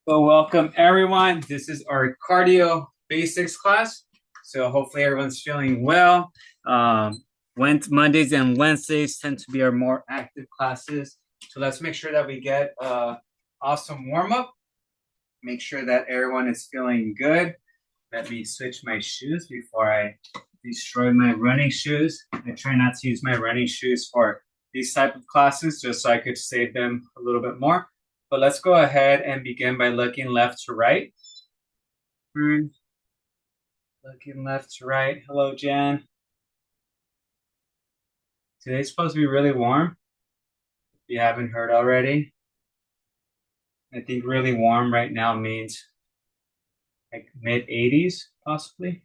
Well, welcome everyone. This is our cardio basics class. So hopefully everyone's feeling well. Mondays and Wednesdays tend to be our more active classes. So let's make sure that we get awesome warm up. Make sure that everyone is feeling good. Let me switch my shoes before I destroy my running shoes. I try not to use my running shoes for these type of classes just so I could save them a little bit more. But let's go ahead and begin by looking left to right. Looking left to right. Hello, Jan. Today's supposed to be really warm. If you haven't heard already, I think really warm right now means like mid 80s, possibly.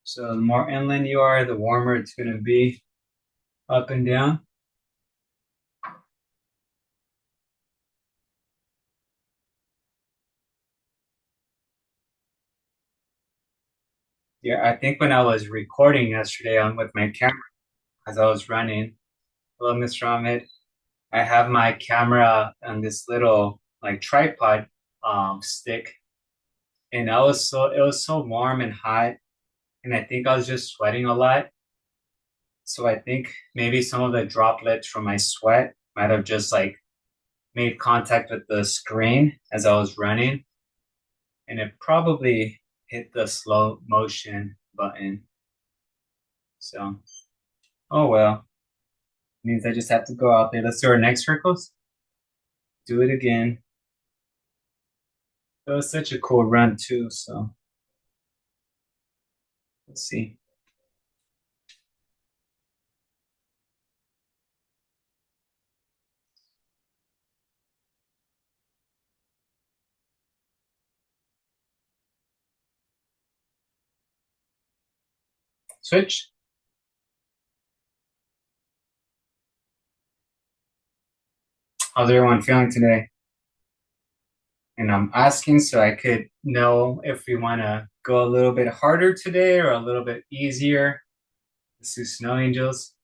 So the more inland you are, the warmer it's going to be up and down. Yeah, I think when I was recording yesterday on with my camera as I was running, hello, Miss Ramid. I have my camera on this little like tripod stick, and it was so warm and hot, and I think I was just sweating a lot. So I think maybe some of the droplets from my sweat might have just like made contact with the screen as I was running, and it probably hit the slow motion button. So, oh well. Means I just have to go out there. Let's do our next circles. Do it again. That was such a cool run too. So let's see. Switch. How's everyone feeling today? And I'm asking so I could know if we want to go a little bit harder today or a little bit easier. Let's do snow angels.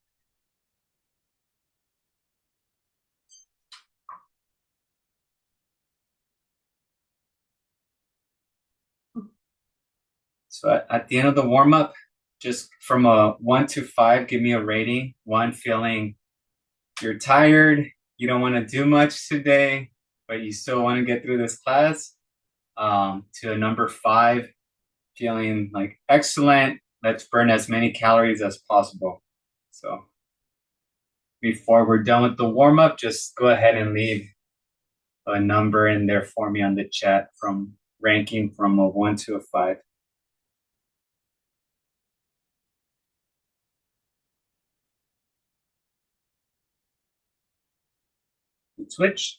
So at the end of the warm up, just from a 1 to 5, give me a rating. 1 feeling you're tired, you don't want to do much today, but you still want to get through this class. To a number 5, feeling like excellent. Let's burn as many calories as possible. So before we're done with the warm up, just go ahead and leave a number in there for me on the chat from ranking from a 1 to a 5. Switch.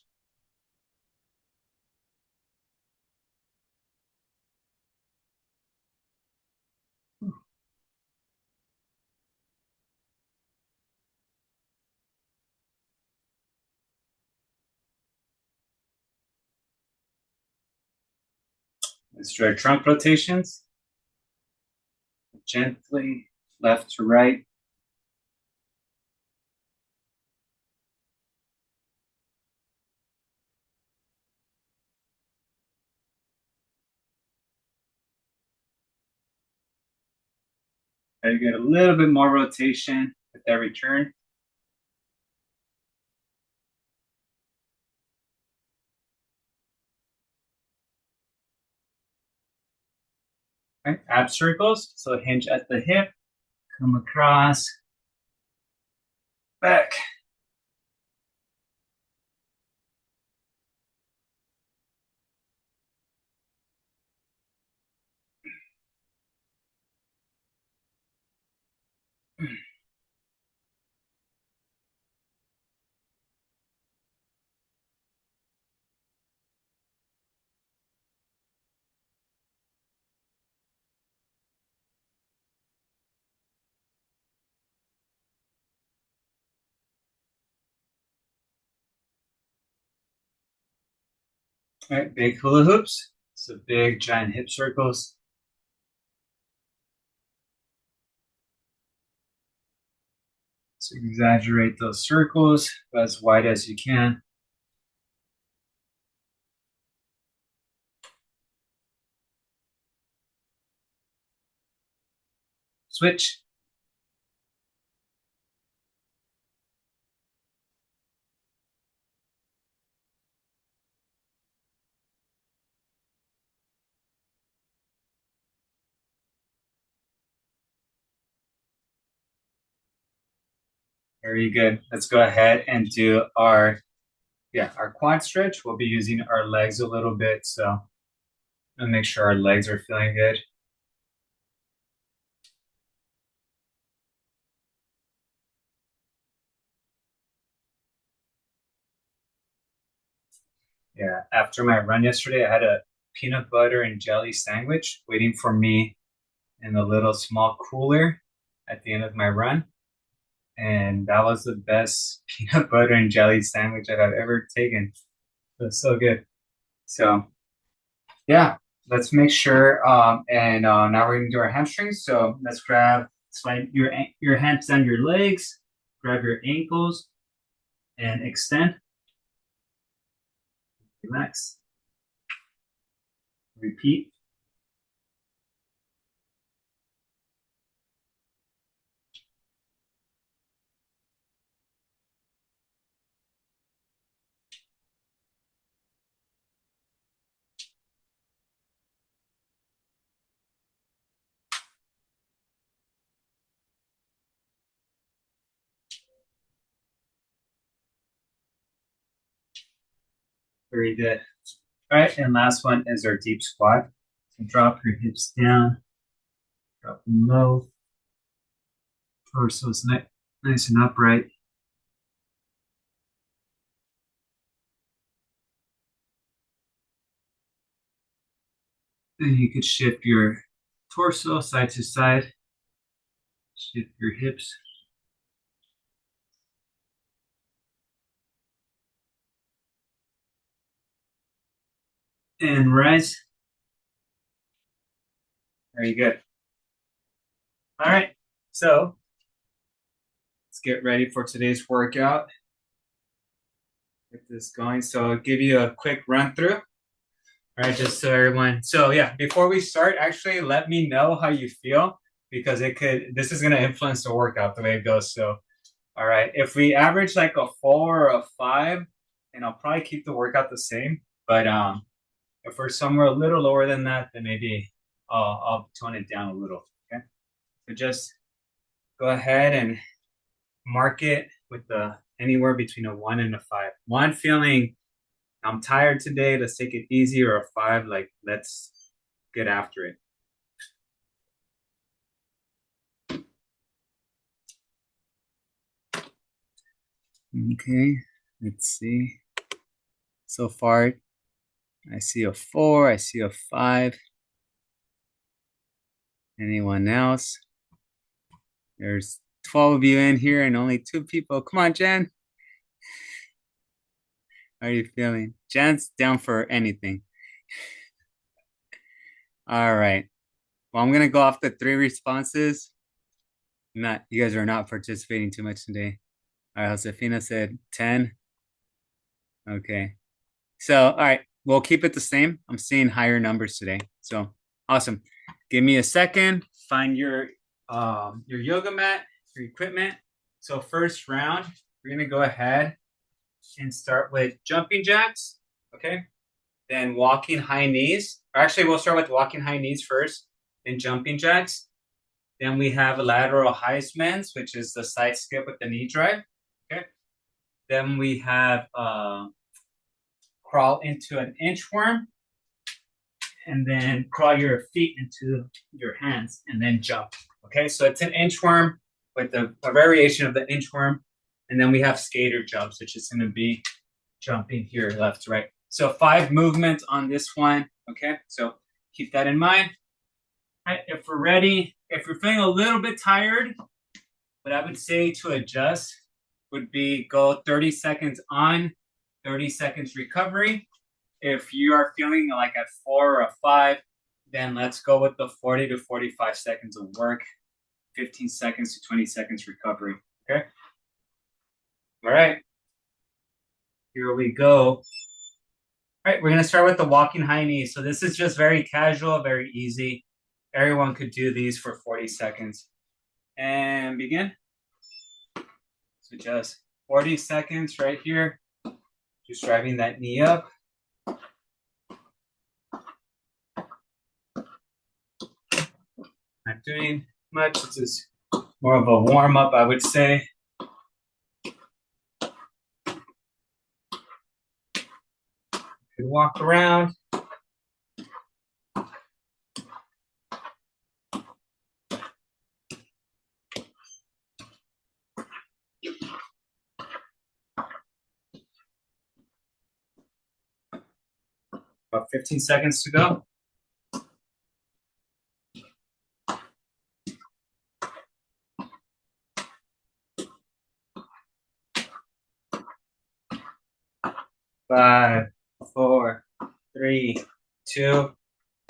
Let's do our trunk rotations. Gently left to right. I get a little bit more rotation with every turn. Right, ab circles. So hinge at the hip, come across, back. Right, big hula hoops. So big giant hip circles. So exaggerate those circles as wide as you can. Switch. Very good. Let's go ahead and do our quad stretch. We'll be using our legs a little bit, so and make sure our legs are feeling good. Yeah, after my run yesterday, I had a peanut butter and jelly sandwich waiting for me in a little small cooler at the end of my run. And that was the best peanut butter and jelly sandwich that I've ever taken. It was so good. So, yeah, let's make sure. And now we're gonna do our hamstrings. So let's slide your hands down your legs, grab your ankles, and extend. Relax. Repeat. Very good. All right, and last one is our deep squat. So drop your hips down, drop them low, torso is nice and upright. Then you could shift your torso side to side, shift your hips. And rise. Very good. All right, so let's get ready for today's workout. Get this going. So I'll give you a quick run through. All right, just so everyone. So yeah, before we start, actually let me know how you feel because this is gonna influence the workout the way it goes. So all right, if we average like a 4 or a 5, and I'll probably keep the workout the same. But if we're somewhere a little lower than that, then maybe I'll tone it down a little. Okay, so just go ahead and mark it with the anywhere between a 1 and a 5. 1 feeling I'm tired today, let's take it easy, or a 5 like let's get after it. Okay, let's see. So far, I see a 4, I see a 5. Anyone else? There's 12 of you in here and only 2 people. Come on, Jen. How are you feeling? Jen's down for anything. All right. Well, I'm gonna go off the 3 responses. You guys are not participating too much today. All right, Josefina said 10. Okay. So, all right, we'll keep it the same. I'm seeing higher numbers today. So awesome. Give me a second. Find your yoga mat, your equipment. So first round, we're gonna go ahead and start with jumping jacks. Okay. Then walking high knees. Or actually, we'll start with walking high knees first, then jumping jacks. Then we have lateral Heisman's, which is the side skip with the knee drive. Okay. Then we have crawl into an inchworm, and then crawl your feet into your hands, and then jump. Okay, so it's an inchworm with a variation of the inchworm, and then we have skater jumps, which is going to be jumping here left to right. So 5 movements on this one. Okay, so keep that in mind. All right, if we're ready, if you're feeling a little bit tired, what I would say to adjust would be go 30 seconds on, 30 seconds recovery. If you are feeling like at 4 or a 5, then let's go with the 40 to 45 seconds of work, 15 seconds to 20 seconds recovery. Okay. All right. Here we go. All right, we're gonna start with the walking high knees. So this is just very casual, very easy. Everyone could do these for 40 seconds. and begin. So just 40 seconds right here. Just driving that knee up. Not doing much. This is more of a warm up, I would say. Could walk around. About 15 seconds to go. Five, four, three, two,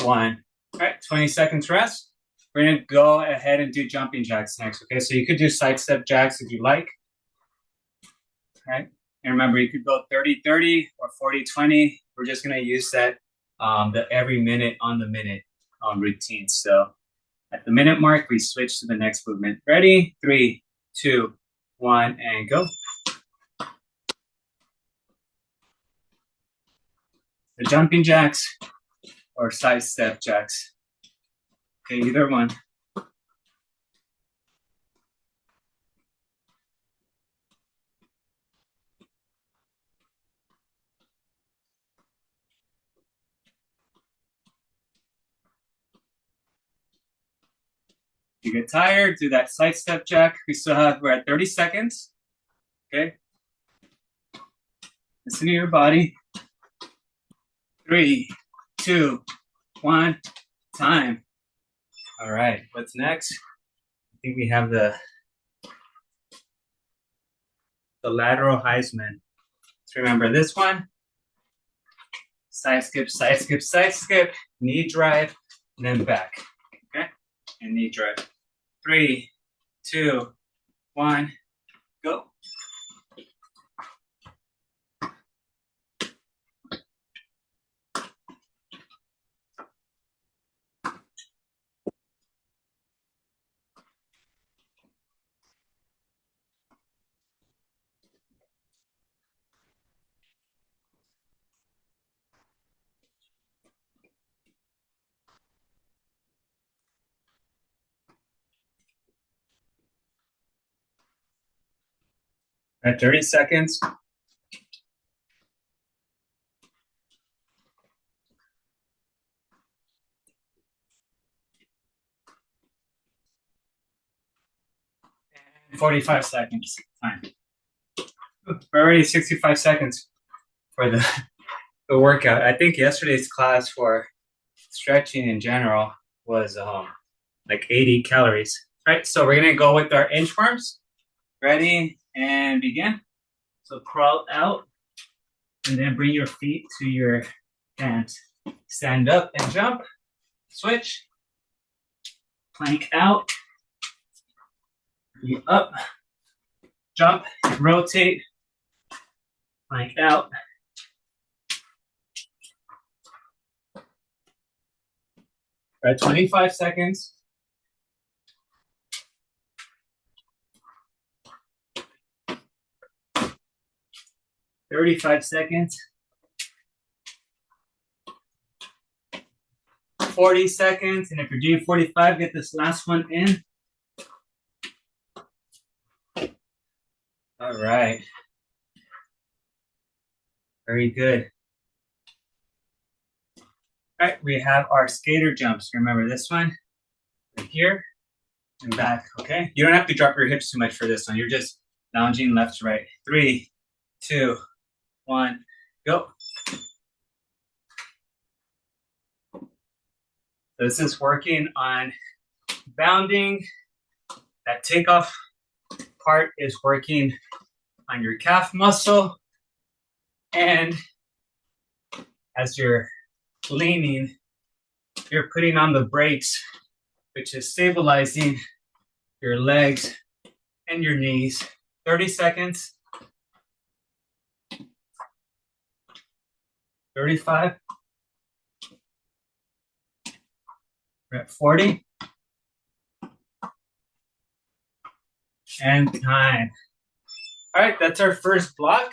one. All right, 20 seconds rest. We're gonna go ahead and do jumping jacks next, okay? So you could do side step jacks if you like, all right? And remember, you could go 30-30 or 40-20. We're just gonna use that, the every minute on the minute routine. So at the minute mark, we switch to the next movement. Ready? 3, 2, 1, and go. The jumping jacks or side step jacks. Okay, either one. You get tired, do that side step jack. We're at 30 seconds. Okay. Listen to your body. 3, 2, 1, time. All right, what's next? I think we have the lateral Heisman. So remember this one. Side skip, side skip, side skip, knee drive, and then back. Okay? And knee drive. 3, 2, 1, go. At 30 seconds. And 45 seconds. Time. We're already 65 seconds for the workout. I think yesterday's class for stretching in general was like 80 calories. All right, so we're gonna go with our inchworms. Ready and begin. So crawl out and then bring your feet to your hands. Stand up and jump. Switch. Plank out. Feet up. Jump. Rotate. Plank out. All right, 25 seconds. $35 seconds. 40 seconds. And if you're doing 45, get this last one in. All right. Very good. All right, we have our skater jumps. Remember this one? Right here and back, okay? You don't have to drop your hips too much for this one. You're just lounging left to right. 3, 2, 1, go. This is working on bounding. That takeoff part is working on your calf muscle. And as you're leaning, you're putting on the brakes, which is stabilizing your legs and your knees. 30 seconds. 35. We're at 40. and time. All right, that's our first block.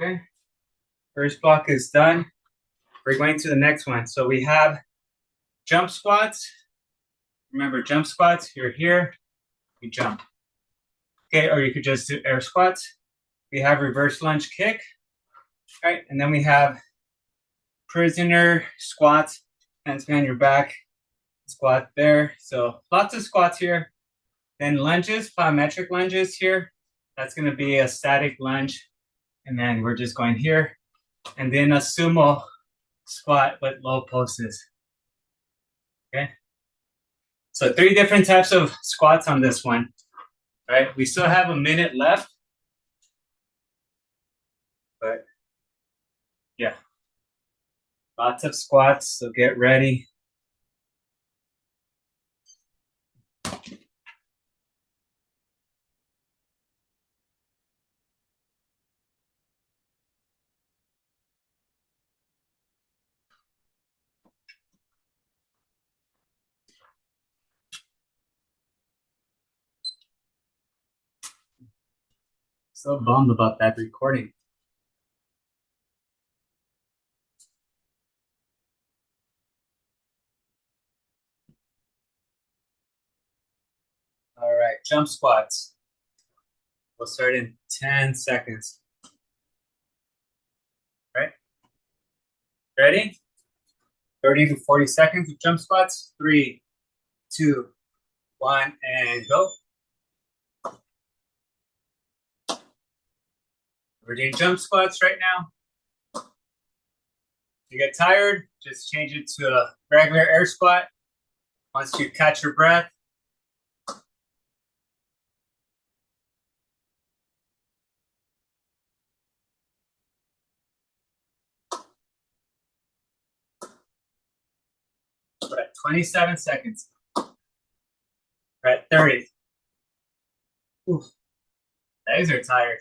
Okay, first block is done. We're going to the next one. So we have jump squats. Remember, jump squats, you're here, you jump. Okay, or you could just do air squats. We have reverse lunge kick. All right, and then we have prisoner squats, hands behind your back, squat there. So lots of squats here. Then lunges, plyometric lunges here. That's going to be a static lunge. And then we're just going here. And then a sumo squat with low poses. Okay. So 3 different types of squats on this one. Right. We still have a minute left. But yeah, lots of squats. So get ready. So bummed about that recording. All right, jump squats. We'll start in 10 seconds. All right, ready? 30 to 40 seconds of jump squats. 3, 2, 1, and go. We're doing jump squats right now. If you get tired, just change it to a regular air squat. Once you catch your breath, we're at 27 seconds. We're at 30. Oof, legs are tired.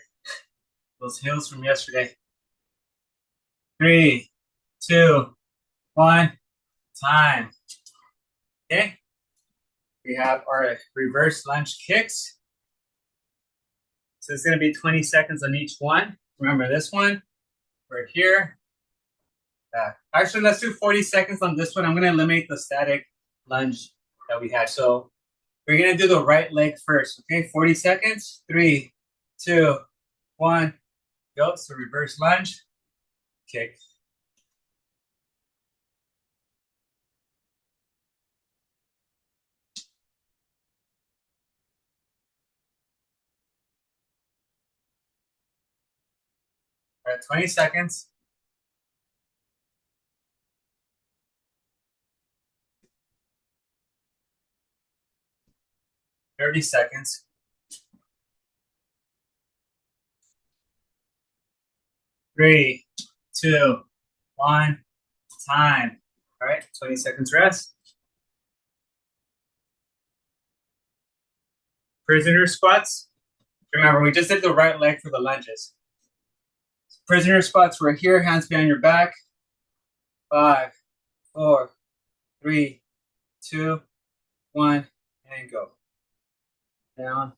Those heels from yesterday. 3, 2, 1, time. Okay. We have our reverse lunge kicks. So it's going to be 20 seconds on each one. Remember this one, we're here. Actually, let's do 40 seconds on this one. I'm going to eliminate the static lunge that we had. So we're going to do the right leg first. Okay, 40 seconds. 3, 2, 1, go. So reverse lunge, kick. All right, 20 seconds. Thirty seconds. 3, 2, 1, time. All right, 20 seconds rest. Prisoner squats. Remember, we just did the right leg for the lunges. Prisoner squats, we're here, hands behind your back. 5, 4, 3, 2, 1, and go. Down.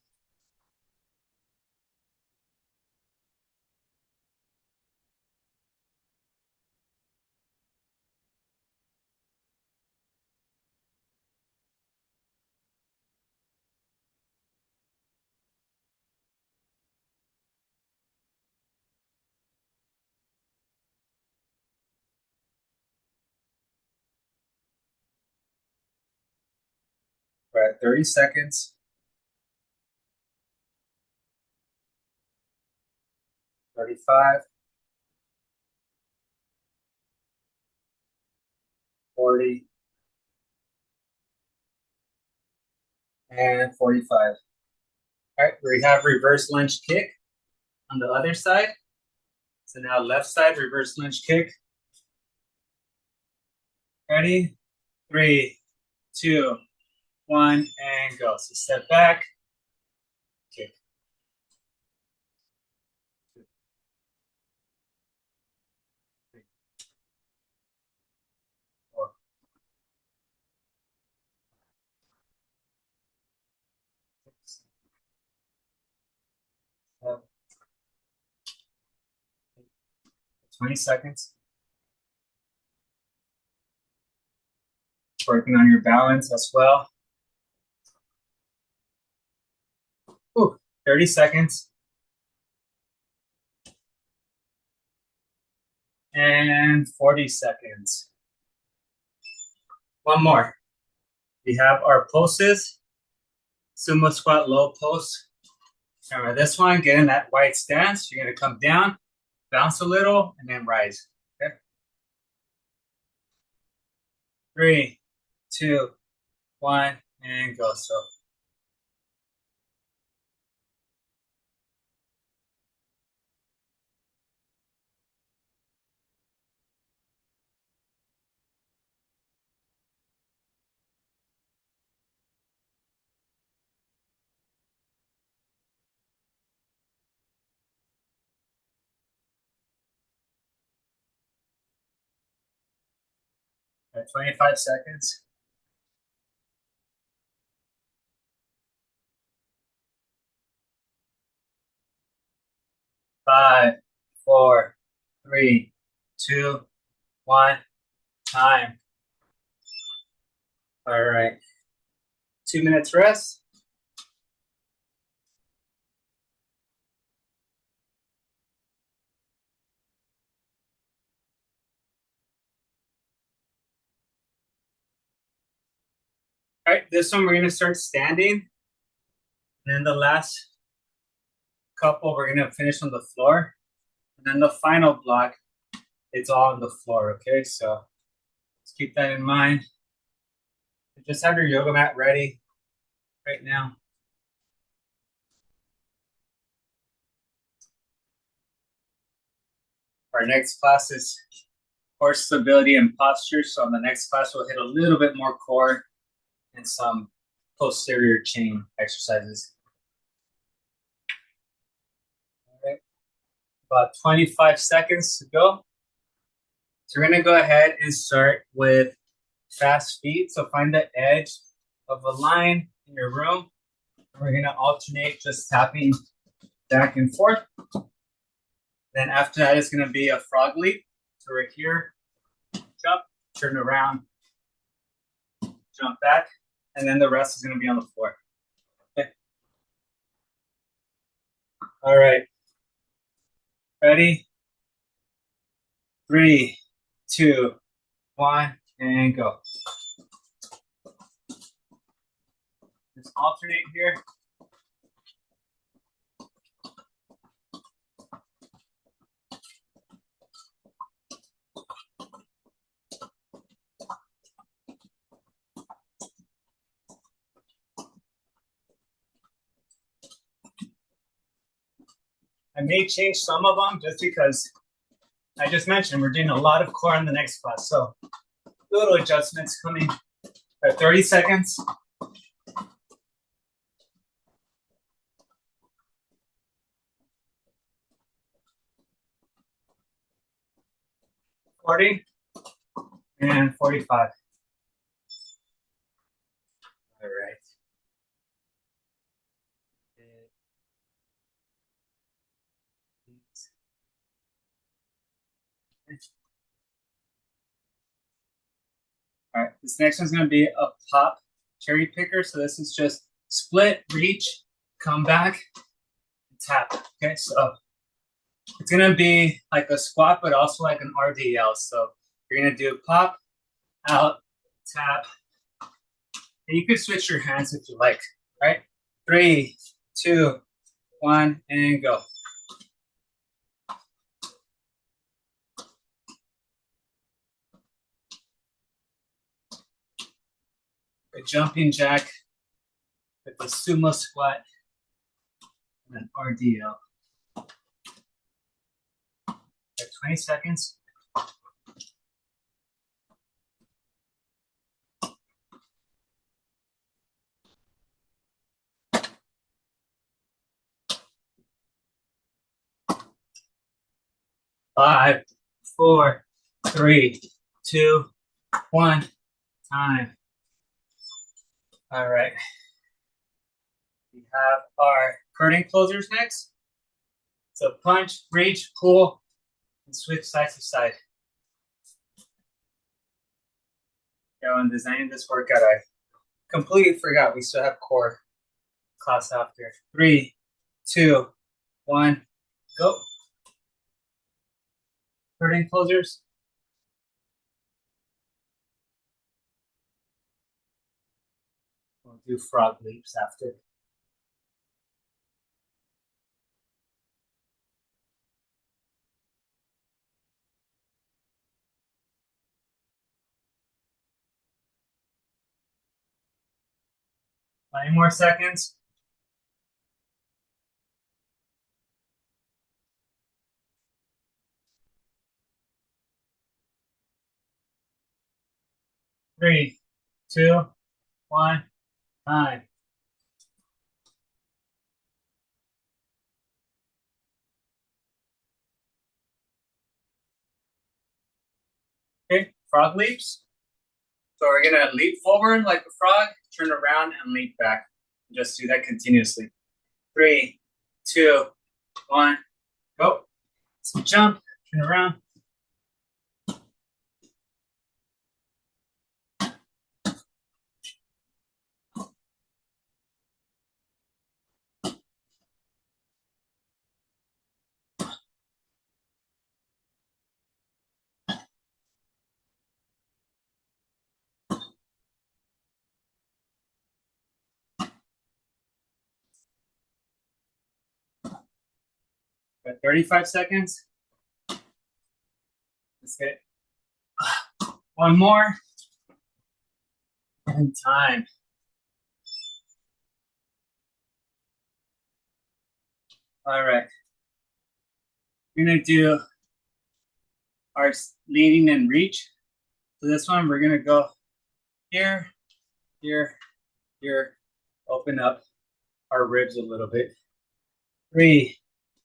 We're at 30 seconds. 35, 40, and 45. All right, we have reverse lunge kick on the other side. So now left side, reverse lunge kick. Ready? 3, 2, 1, and go. So step back, kick. 2, 3, 4, 20 seconds. Working on your balance as well. Ooh, 30 seconds. And 40 seconds. One more. We have our poses. Sumo squat low post. Remember this one, get in that wide stance. You're gonna come down, bounce a little, and then rise. Okay. 3, 2, 1, and go. So at 25 seconds. 5, 4, 3, 2, 1, time. All right. 2 minutes rest. All right, this one we're gonna start standing. And then the last couple, we're gonna finish on the floor. And then the final block, it's all on the floor, okay? So let's keep that in mind. Just have your yoga mat ready right now. Our next class is core stability and posture. So in the next class, we'll hit a little bit more core and some posterior chain exercises. All right, about 25 seconds to go. So we're gonna go ahead and start with fast feet. So find the edge of a line in your room. We're gonna alternate just tapping back and forth. Then after that is gonna be a frog leap. So right here, jump, turn around, jump back, and then the rest is gonna be on the floor. Okay. All right. Ready? 3, 2, 1, and go. Just alternate here. I may change some of them just because I just mentioned we're doing a lot of core in the next class. So little adjustments coming at 30 seconds. 40 and 45. All right. All right, this next one's gonna be a pop cherry picker. So this is just split, reach, come back, and tap. Okay, so it's gonna be like a squat, but also like an RDL. So you're gonna do pop, out, tap, and you can switch your hands if you like. Right? 3, 2, 1, and go. A jumping jack with a sumo squat and an RDL. At 20 seconds. Five, 4, 3, 2, 1, time. All right. We have our curtain closers next. So punch, reach, pull, and switch side to side. Yeah, when designing this workout, I completely forgot we still have core class after. 3, 2, 1, go. Curtain closers. We'll do frog leaps after. Nine more seconds. Three, two, one, time. Okay, frog leaps. So we're gonna leap forward like a frog, turn around and leap back. Just do that continuously. 3, 2, 1, go. So jump, turn around. Got 35 seconds. Let's get one more. And time. All right. We're gonna do our leaning and reach. So this one, we're gonna go here, here, here, open up our ribs a little bit. 3,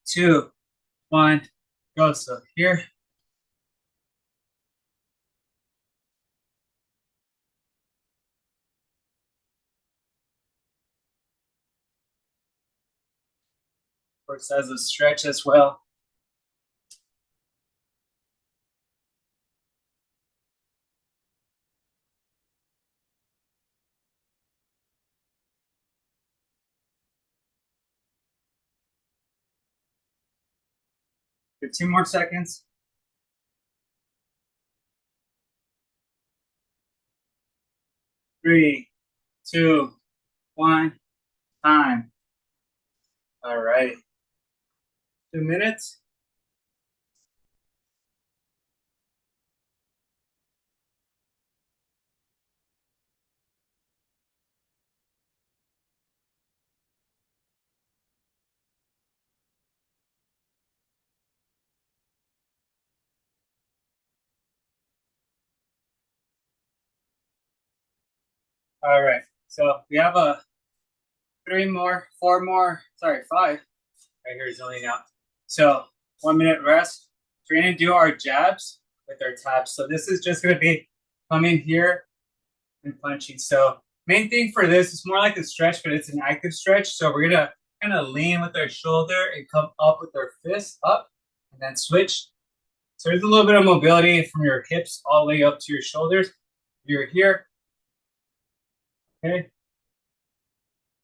2, 1, go. So here. Works as a stretch as well. Give 2 more seconds. 3, 2, 1, time. All right. 2 minutes. All right. So we have a 3 more, 4 more, sorry, 5. Right here is zoning out. So 1 minute rest. So we're gonna do our jabs with our taps. So this is just gonna be coming here and punching. So main thing for this is more like a stretch, but it's an active stretch. So we're gonna kind of lean with our shoulder and come up with our fist up and then switch. So there's a little bit of mobility from your hips all the way up to your shoulders. You're here. Okay.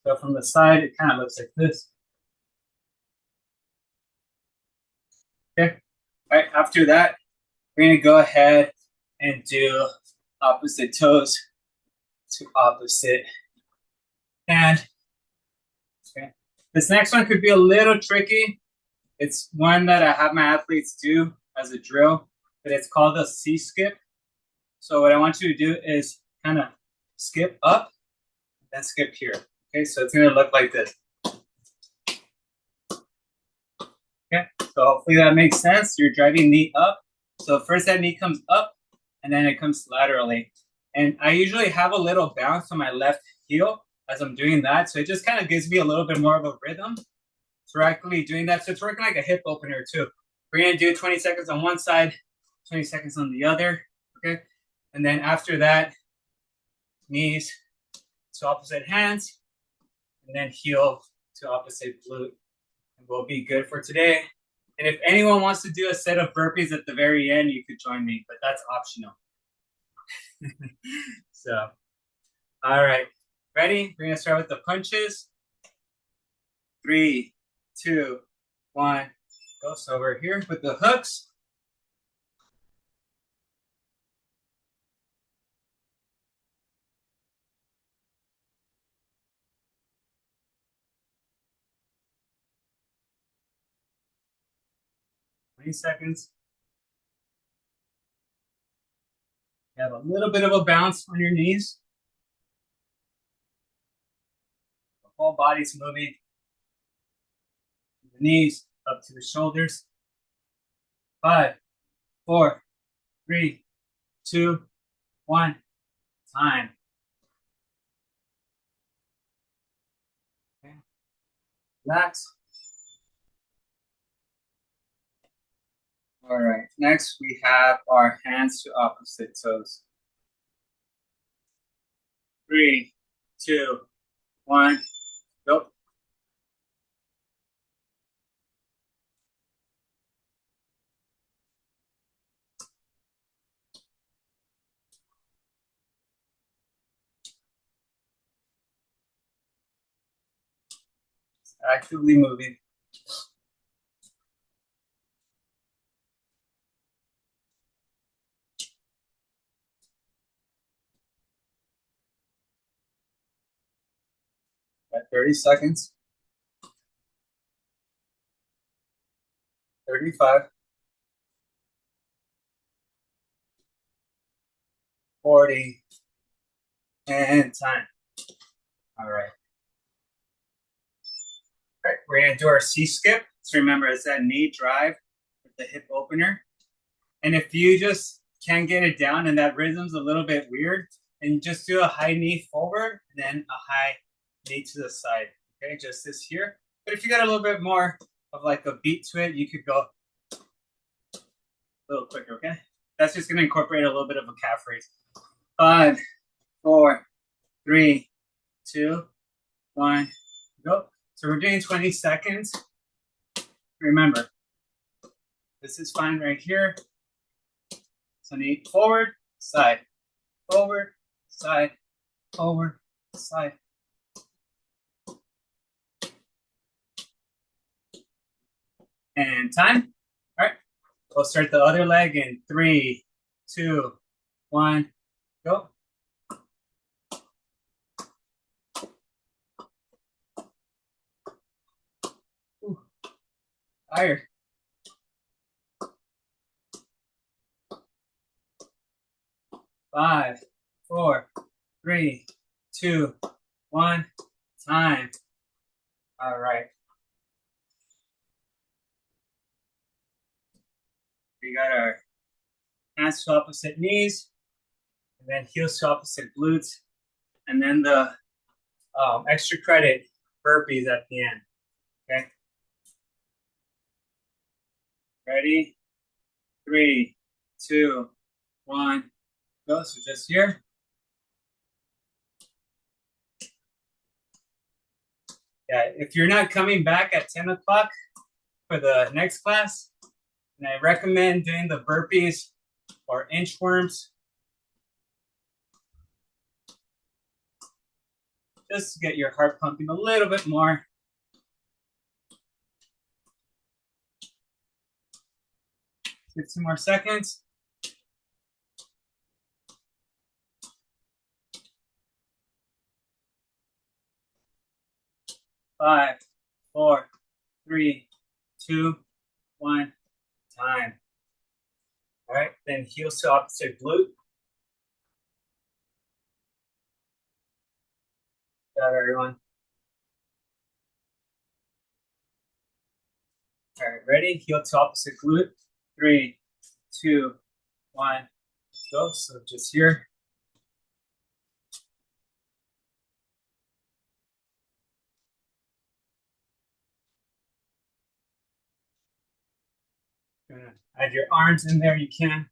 So from the side, it kind of looks like this. Okay. All right. After that, we're going to go ahead and do opposite toes to opposite hand. Okay. This next one could be a little tricky. It's one that I have my athletes do as a drill, but it's called a C-skip. So what I want you to do is kind of skip up, then skip here. Okay, so it's going to look like this. Okay, so hopefully that makes sense. You're driving knee up. So first that knee comes up, and then it comes laterally. And I usually have a little bounce on my left heel as I'm doing that. So it just kind of gives me a little bit more of a rhythm. So we're actually doing that. So it's working like a hip opener too. We're going to do 20 seconds on one side, 20 seconds on the other. Okay, and then after that, knees to opposite hands, and then heel to opposite glute. And we'll be good for today. And if anyone wants to do a set of burpees at the very end, you could join me, but that's optional. So, all right. Ready? We're going to start with the punches. 3, 2, 1. Go. So over here with the hooks. Seconds. You have a little bit of a bounce on your knees. The whole body's moving. The knees up to the shoulders. 5, 4, 3, 2, 1. Time. Okay. Relax. All right. Next, we have our hands to opposite toes. 3, 2, 1. Go. Actively moving. At 30 seconds. 35. 40. And time. All right. All right. We're going to do our C skip. So remember, it's that knee drive with the hip opener. And if you just can't get it down and that rhythm's a little bit weird, and just do a high knee forward, and then a high knee to the side. Okay, just this here. But if you got a little bit more of like a beat to it, you could go a little quicker, okay? That's just gonna incorporate a little bit of a calf raise. 5, 4, 3, 2, 1, go. So we're doing 20 seconds. Remember, this is fine right here. So knee forward, side, forward, side, forward, side. And time. All right. We'll start the other leg in 3, 2, 1, go. Ooh, tired. 5, 4, 3, 2, 1. Time. All right. We got our hands to opposite knees, and then heels to opposite glutes, and then the extra credit burpees at the end. Okay. Ready? 3, 2, 1. Go. So just here. Yeah, if you're not coming back at 10 o'clock for the next class, and I recommend doing the burpees or inchworms just to get your heart pumping a little bit more. Get 2 more seconds. 5, 4, 3, 2, 1. Time. All right, then heels to opposite glute. Got everyone. All right, ready? Heel to opposite glute. 3, 2, 1. Go. So just here. Gonna add your arms in there, you can.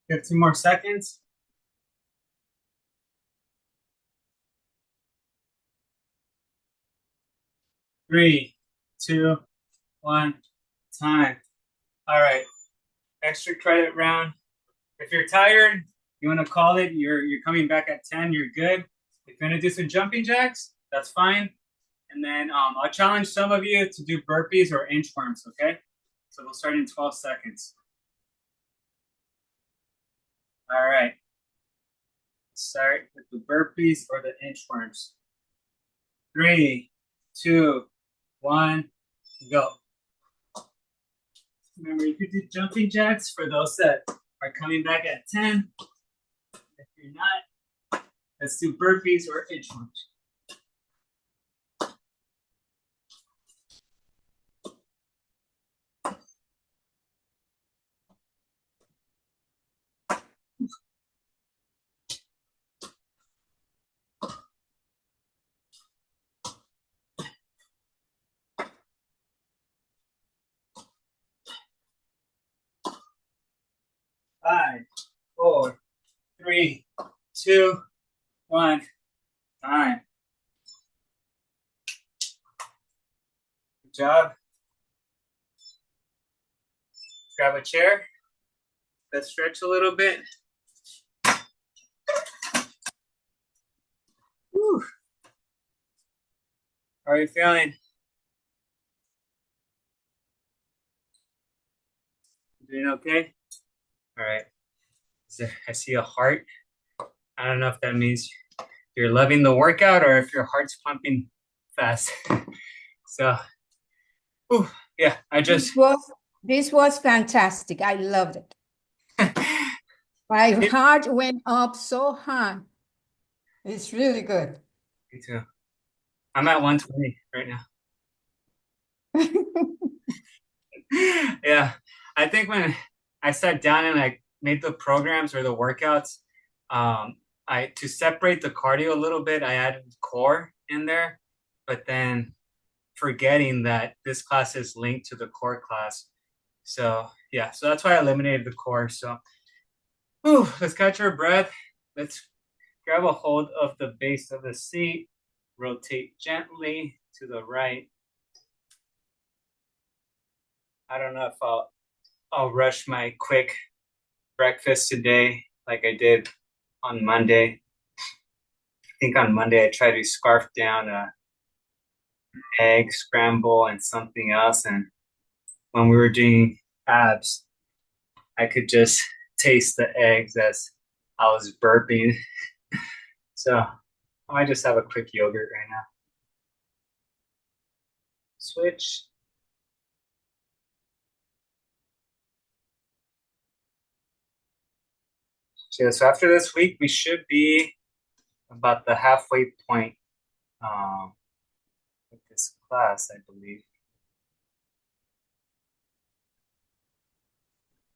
15 more seconds. 3, 2, 1, time. All right, extra credit round. If you're tired, you want to call it, you're coming back at 10, you're good. If you want to do some jumping jacks, that's fine. And then I'll challenge some of you to do burpees or inchworms, okay? So we'll start in 12 seconds. All right. Start with the burpees or the inchworms. 3, 2, 1, go. Remember, you could do jumping jacks for those that are coming back at 10. If you're not, let's do burpees or inchworms. Five, four, three, two, one. Time. Good job. Grab a chair. Let's stretch a little bit. Whew. How are you feeling? Doing okay? All right. I see a heart. I don't know if that means you're loving the workout or if your heart's pumping fast. So, whew, yeah, I just This was fantastic. I loved it. My heart went up so high. It's really good. Me too. I'm at 120 right now. Yeah, I think when I sat down and I made the programs or the workouts, I to separate the cardio a little bit, I added core in there, but then forgetting that this class is linked to the core class. So yeah, so that's why I eliminated the core. So whew, let's catch our breath. Let's grab a hold of the base of the seat, rotate gently to the right. I don't know if I'll rush my quick breakfast today like I did on Monday. I think on Monday I tried to scarf down a egg scramble and something else, and when we were doing abs, I could just taste the eggs as I was burping. So I might just have a quick yogurt right now. Switch. So, yeah, so after this week, we should be about the halfway point with this class, I believe.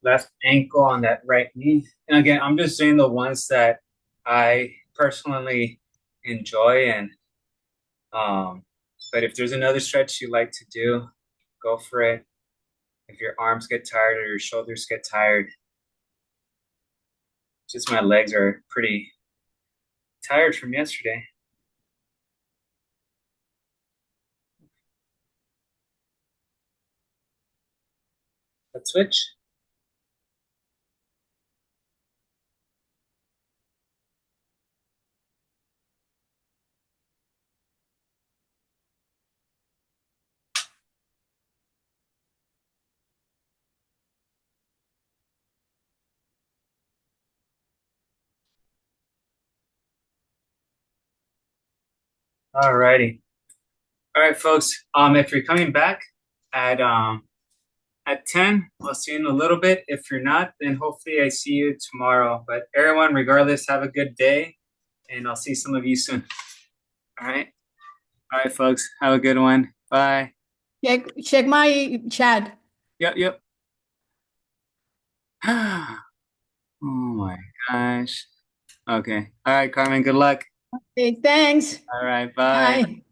Left ankle on that right knee. And again, I'm just doing the ones that I personally enjoy. And but if there's another stretch you like to do, go for it. If your arms get tired or your shoulders get tired, just my legs are pretty tired from yesterday. Let's switch. All righty. All right, folks. If you're coming back at 10, I'll see you in a little bit. If you're not, then hopefully I see you tomorrow. But everyone, regardless, have a good day, and I'll see some of you soon. All right. All right, folks. Have a good one. Bye. Check my chat. Yep, yep. Oh my gosh. Okay. All right, Carmen, good luck. Okay, thanks. All right, bye. Bye.